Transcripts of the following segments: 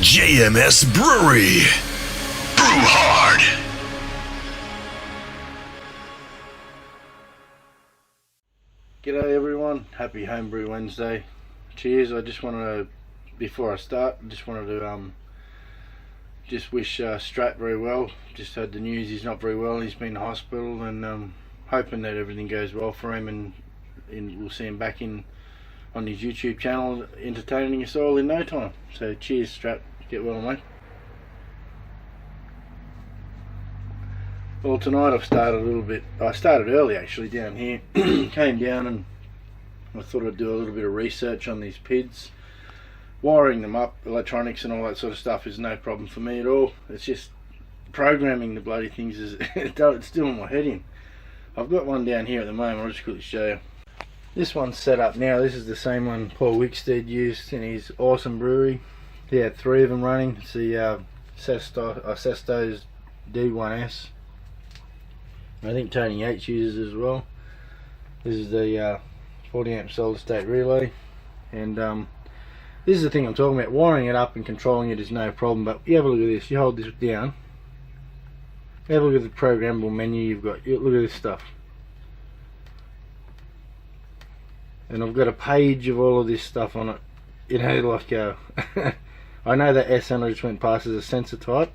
JMS Brewery. Brew hard. G'day everyone, happy Homebrew Wednesday. Cheers. I just wanted to, before I start, just wanted to just wish Strat very well. Just heard the news he's not very well, he's been in hospital, and hoping that everything goes well for him, and we'll see him back on his YouTube channel entertaining us all in no time. So cheers Strat, get well mate. Well, tonight I've started a little bit, I started early actually down here. Came down and I thought I'd do a little bit of research on these PIDs. Wiring them up, electronics and all that sort of stuff is no problem for me at all. It's just programming the bloody things, it's doing my head in. I've got one down here at the moment, I'll just quickly show you. This one's set up now. This is the same one Paul Wickstead used in his awesome brewery. He had 3 of them running. It's the Sesto's D1S. I think Tony Yates uses as well. This is the 40 amp solid state relay, and this is the thing I'm talking about. Wiring it up and controlling it is no problem, but you have a look at this. You hold this down, have a look at the programmable menu you've got. Look at this stuff, and I've got a page of all of this stuff on it. You know, like I know that SN I just went past as a sensor type.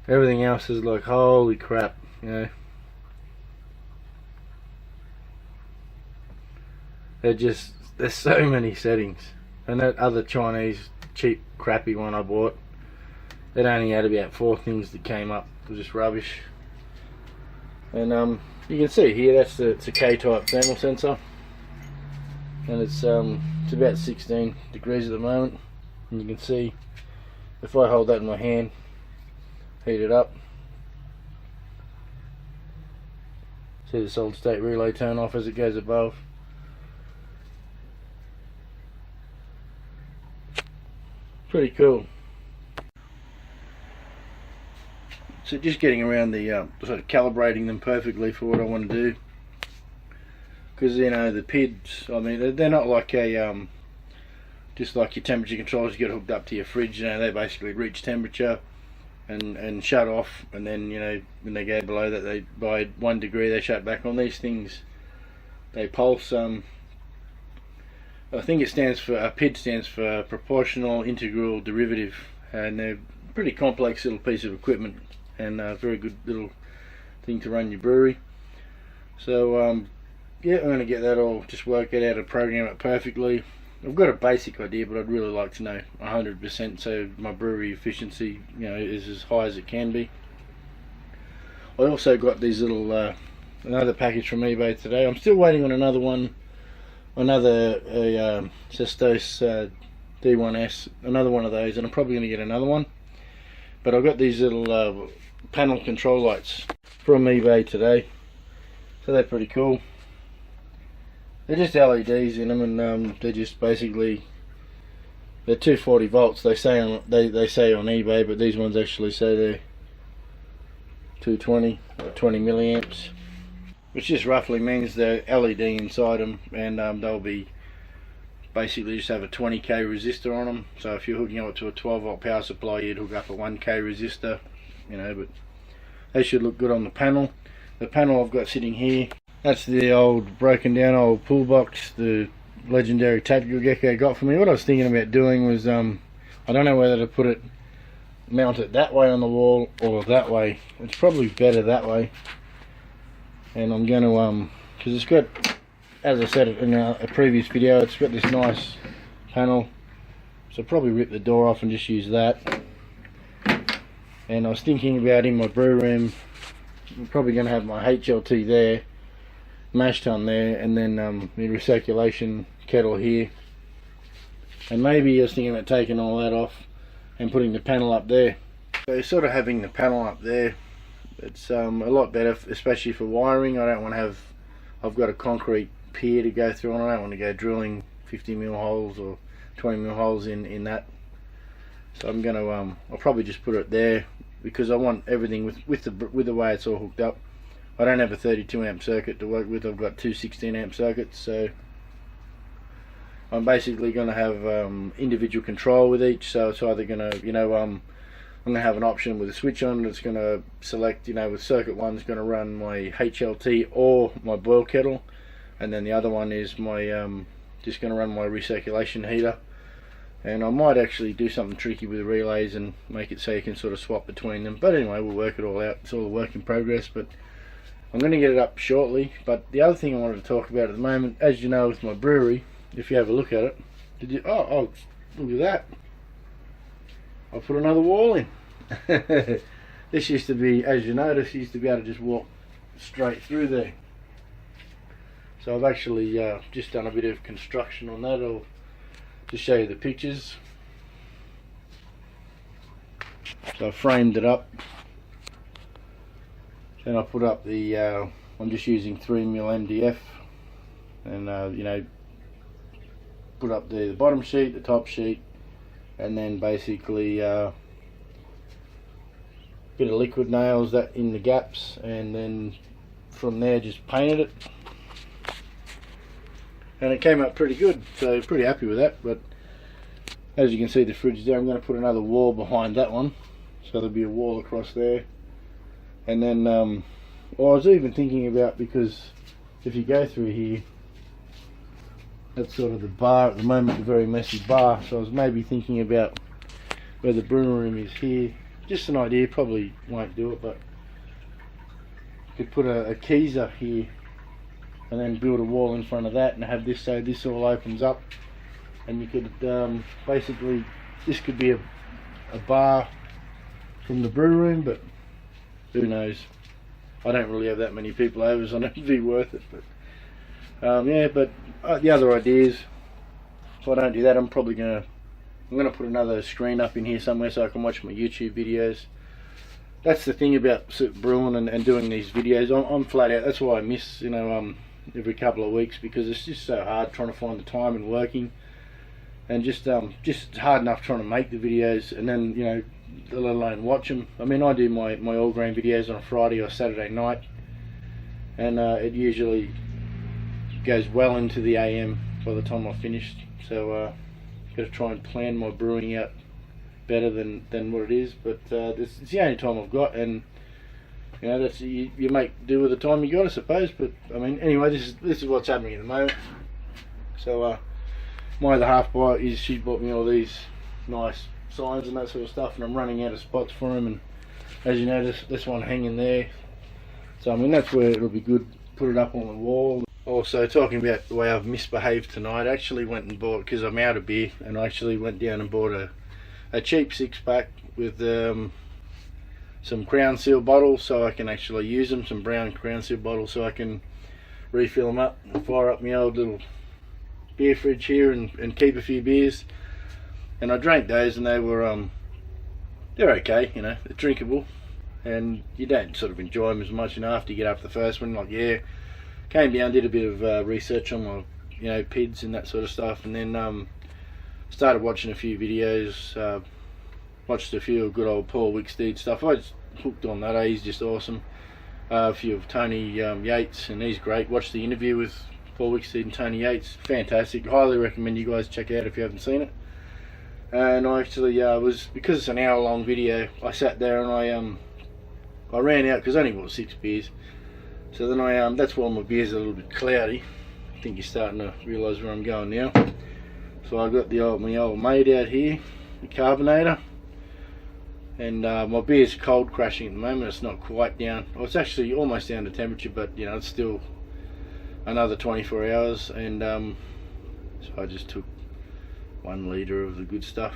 Everything else is like, holy crap, you know. There's so many settings. And that other Chinese cheap crappy one I bought, it only had about 4 things that came up. It was just rubbish. And you can see here, it's a K-type thermal sensor, and it's about 16 degrees at the moment. And you can see if I hold that in my hand, heat it up, see the solid state relay turn off as it goes above. Pretty cool. So just getting around the sort of calibrating them perfectly for what I want to do, because you know the PIDs, I mean they're not like a just like your temperature controllers you get hooked up to your fridge. You know, they basically reach temperature and shut off, and then you know when they go below that, they by 1 degree they shut back on. These things, they pulse. I think it stands for, PID stands for proportional integral derivative, and they're a pretty complex little piece of equipment, and a very good little thing to run your brewery. So yeah, I'm going to get that all, just work it out and program it perfectly. I've got a basic idea, but I'd really like to know 100% so my brewery efficiency, you know, is as high as it can be. I also got these little another package from eBay today. I'm still waiting on another one, another Sesto's D1S, another one of those, and I'm probably going to get another one. But I've got these little panel control lights from eBay today, so they're pretty cool. They're just LEDs in them, and they're just basically, they're 240 volts. They say on eBay, but these ones actually say they're 220 or 20 milliamps. Which just roughly means they're LED inside them, and they'll be basically just have a 20k resistor on them. So if you're hooking up to a 12 volt power supply, you'd hook up a 1k resistor, you know. But they should look good on the panel. The panel I've got sitting here, that's the old broken down old pool box the legendary Tactical Gecko got for me. What I was thinking about doing was I don't know whether to mount it that way on the wall or that way. It's probably better that way. And I'm going to, because it's got, as I said in a previous video, it's got this nice panel, so I'll probably rip the door off and just use that. And I was thinking about in my brew room, I'm probably going to have my HLT there, mash tun there, and then the recirculation kettle here. And maybe I was thinking about taking all that off and putting the panel up there. So sort of having the panel up there, it's a lot better, especially for wiring. I don't want to have, I've got a concrete pier to go through, and I don't want to go drilling 50mm holes or 20mm holes in that. So I'm going to, I'll probably just put it there, because I want everything with the way it's all hooked up. I don't have a 32 amp circuit to work with. I've got two 16 amp circuits, so I'm basically going to have individual control with each. So it's either going to, I'm going to have an option with a switch on that's going to select, with circuit 1's going to run my HLT or my boil kettle, and then the other one is my just going to run my recirculation heater. And I might actually do something tricky with the relays and make it so you can sort of swap between them. But anyway, we'll work it all out. It's all a work in progress, but I'm going to get it up shortly. But the other thing I wanted to talk about at the moment, as you know, with my brewery, if you have a look at it, oh, look at that. I put another wall in. This used to be, as you notice, used to be able to just walk straight through there. So I've actually just done a bit of construction on that. I'll just show you the pictures. So I framed it up. Then I put up the, I'm just using 3mm MDF, and put up the bottom sheet, the top sheet, and then basically bit of liquid nails that in the gaps, and then from there just painted it, and it came up pretty good, so pretty happy with that. But as you can see, the fridge there, I'm going to put another wall behind that one, so there'll be a wall across there. And then I was even thinking about, because if you go through here, that's sort of the bar at the moment, a very messy bar, so I was maybe thinking about where the brew room is here. Just an idea, probably won't do it, but you could put a keezer here and then build a wall in front of that and have this, so this all opens up, and you could basically, this could be a bar from the brew room, but who knows. I don't really have that many people over, so it'd be worth it. But yeah, but the other ideas, if I don't do that, I'm gonna put another screen up in here somewhere so I can watch my YouTube videos. That's the thing about brewing and doing these videos. I'm flat out. That's why I miss, every couple of weeks, because it's just so hard trying to find the time and working, and just hard enough trying to make the videos, and then let alone watch them. I mean, I do my all grain videos on a Friday or Saturday night, and it usually goes well into the AM by the time I've finished. So got to try and plan my brewing out better than what it is. But it's the only time I've got, and that's you make do with the time you got, I suppose. But I mean, anyway, this is what's happening at the moment. So my other half she bought me all these nice signs and that sort of stuff, and I'm running out of spots for them. And as you notice, this one hanging there. So I mean, that's where it'll be good. Put it up on the wall. Also, talking about the way I've misbehaved tonight, I actually went and bought, because I'm out of beer, and I actually went down and bought a cheap 6-pack with some Crown Seal bottles, so I can actually use them, some brown Crown Seal bottles, so I can refill them up and fire up my old little beer fridge here and keep a few beers. And I drank those, and they were they're okay, they're drinkable, and you don't sort of enjoy them as much after you get up the first one. Like, yeah, came down, did a bit of research on my PIDs and that sort of stuff, and then started watching a few videos, watched a few good old Paul Wicksteed stuff. I was hooked on that. He's just awesome. A few of Tony Yates, and he's great. Watched the interview with Paul Wicksteed and Tony Yates, fantastic. Highly recommend you guys check it out if you haven't seen it. And I actually because it's an hour-long video, I sat there and I ran out, because I only bought 6 beers. So then that's why my beer's a little bit cloudy. I think you're starting to realise where I'm going now. So I got my old mate out here, the carbonator, and my beer's cold crashing at the moment. It's not quite down. Well, it's actually almost down to temperature, but it's still another 24 hours. And so I just took 1 litre of the good stuff,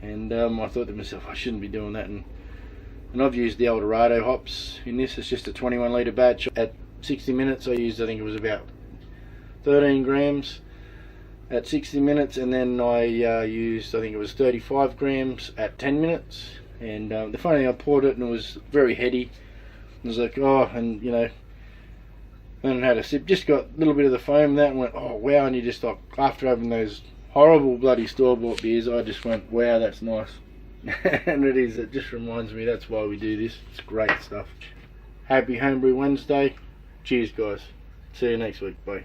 and I thought to myself, I shouldn't be doing that. And I've used the Eldorado hops in this. It's just a 21 litre batch. At 60 minutes I used, I think it was about 13 grams at 60 minutes, and then I used, I think it was 35 grams at 10 minutes. And the funny thing, I poured it and it was very heady. I was like, oh, and then I had a sip, just got a little bit of the foam in that, and went, oh wow. And you just, like, after having those horrible bloody store-bought beers, I just went, wow, that's nice. And it just reminds me, that's why we do this. It's great stuff. Happy Homebrew Wednesday. Cheers, guys. See you next week. Bye.